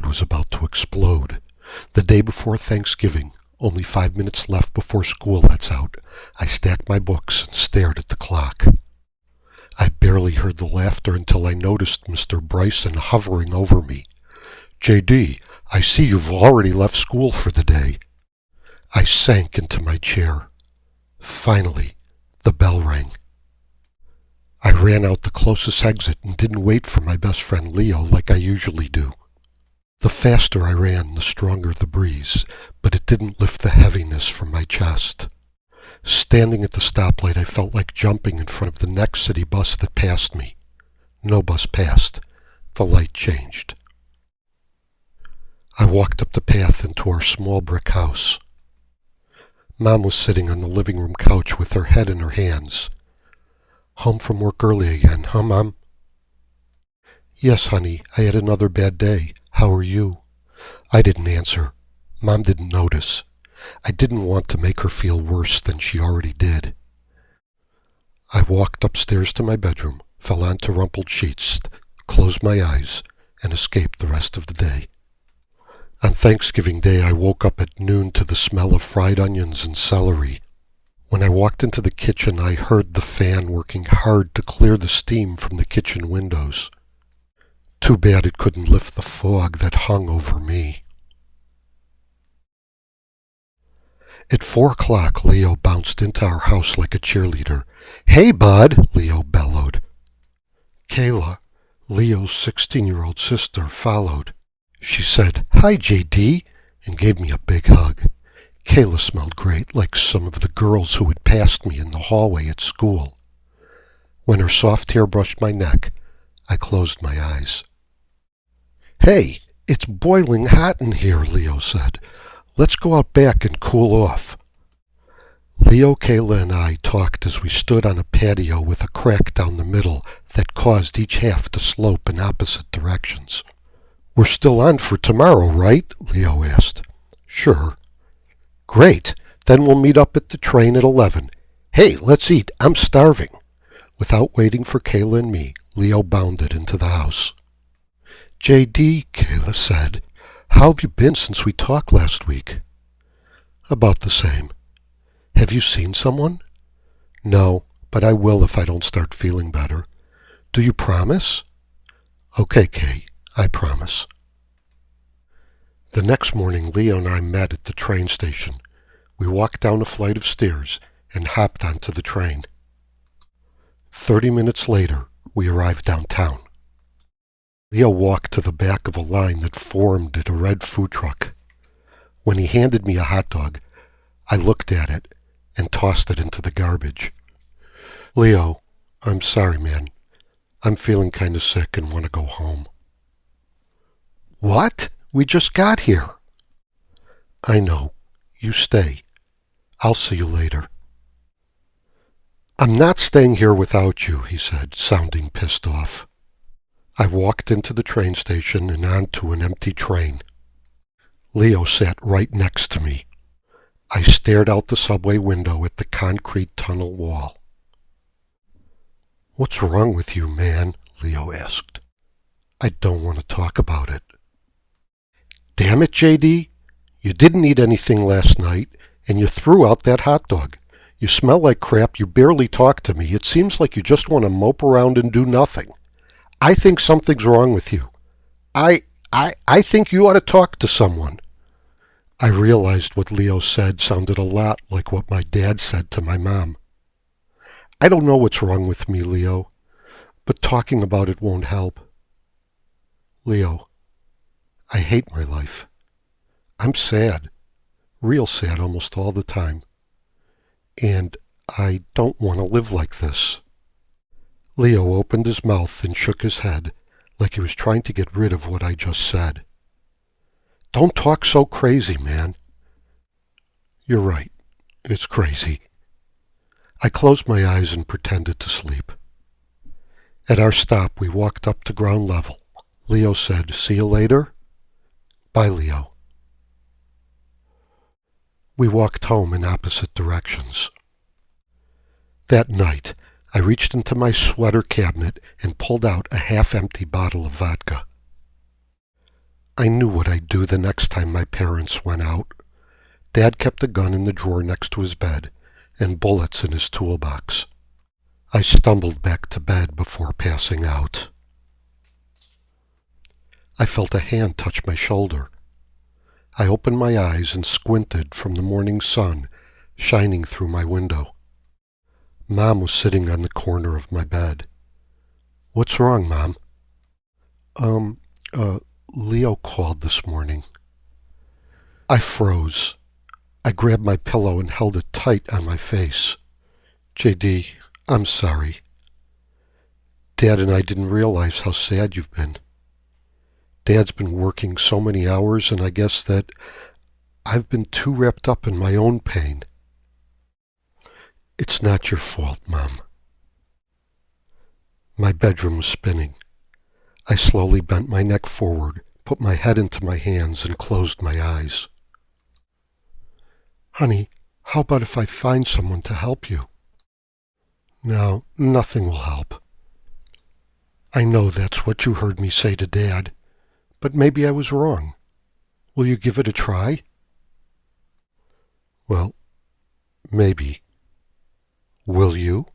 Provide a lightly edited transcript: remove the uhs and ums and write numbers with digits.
was about to explode. The day before Thanksgiving, only 5 minutes left before school lets out, I stacked my books and stared at the clock. I barely heard the laughter until I noticed Mr. Bryson hovering over me. "JD, I see you've already left school for the day." I sank into my chair. Finally, the bell rang. I ran out the closest exit and didn't wait for my best friend Leo like I usually do. The faster I ran, the stronger the breeze, but it didn't lift the heaviness from my chest. Standing at the stoplight, I felt like jumping in front of the next city bus that passed me. No bus passed. The light changed. I walked up the path into our small brick house. Mom was sitting on the living room couch with her head in her hands. "Home from work early again, huh, Mom?" "Yes, honey, I had another bad day. How are you?" I didn't answer. Mom didn't notice. I didn't want to make her feel worse than she already did. I walked upstairs to my bedroom, fell onto rumpled sheets, closed my eyes, and escaped the rest of the day. On Thanksgiving Day, I woke up at noon to the smell of fried onions and celery. When I walked into the kitchen, I heard the fan working hard to clear the steam from the kitchen windows. Too bad it couldn't lift the fog that hung over me. At 4 o'clock, Leo bounced into our house like a cheerleader. "Hey, bud," Leo bellowed. Kayla, Leo's 16-year-old sister, followed. She said, "Hi, JD," and gave me a big hug. Kayla smelled great, like some of the girls who had passed me in the hallway at school. When her soft hair brushed my neck, I closed my eyes. "Hey, it's boiling hot in here," Leo said. "Let's go out back and cool off." Leo, Kayla, and I talked as we stood on a patio with a crack down the middle that caused each half to slope in opposite directions. "We're still on for tomorrow, right?" Leo asked. "Sure." "Great. Then we'll meet up at the train at 11. Hey, let's eat. I'm starving." Without waiting for Kayla and me, Leo bounded into the house. "JD," Kayla said, "how have you been since we talked last week?" "About the same." "Have you seen someone?" "No, but I will if I don't start feeling better." "Do you promise?" "Okay, Kay, I promise." The next morning, Leo and I met at the train station. We walked down a flight of stairs and hopped onto the train. 30 minutes later, we arrived downtown. Leo walked to the back of a line that formed at a red food truck. When he handed me a hot dog, I looked at it and tossed it into the garbage. "Leo, I'm sorry, man. I'm feeling kind of sick and want to go home." "What? We just got here." "I know. You stay. I'll see you later." "I'm not staying here without you," he said, sounding pissed off. I walked into the train station and onto an empty train. Leo sat right next to me. I stared out the subway window at the concrete tunnel wall. "What's wrong with you, man?" Leo asked. "I don't want to talk about it." "Damn it, JD. You didn't eat anything last night, and you threw out that hot dog. You smell like crap, you barely talk to me. It seems like you just want to mope around and do nothing. I think something's wrong with you. I think you ought to talk to someone." I realized what Leo said sounded a lot like what my dad said to my mom. "I don't know what's wrong with me, Leo, but talking about it won't help." "Leo, I hate my life. I'm sad, real sad almost all the time. And I don't want to live like this." Leo opened his mouth and shook his head like he was trying to get rid of what I just said. "Don't talk so crazy, man." "You're right. It's crazy." I closed my eyes and pretended to sleep. At our stop, we walked up to ground level. Leo said, "See you later." "Bye, Leo." We walked home in opposite directions. That night, I reached into my sweater cabinet and pulled out a half-empty bottle of vodka. I knew what I'd do the next time my parents went out. Dad kept a gun in the drawer next to his bed and bullets in his toolbox. I stumbled back to bed before passing out. I felt a hand touch my shoulder. I opened my eyes and squinted from the morning sun shining through my window. Mom was sitting on the corner of my bed. "What's wrong, Mom?" Leo called this morning." I froze. I grabbed my pillow and held it tight on my face. "JD, I'm sorry. Dad and I didn't realize how sad you've been. Dad's been working so many hours, and I guess that I've been too wrapped up in my own pain." "It's not your fault, Mom." My bedroom was spinning. I slowly bent my neck forward, put my head into my hands, and closed my eyes. "Honey, how about if I find someone to help you?" "No, nothing will help. I know that's what you heard me say to Dad, but maybe I was wrong. Will you give it a try?" "Well, maybe. Will you?"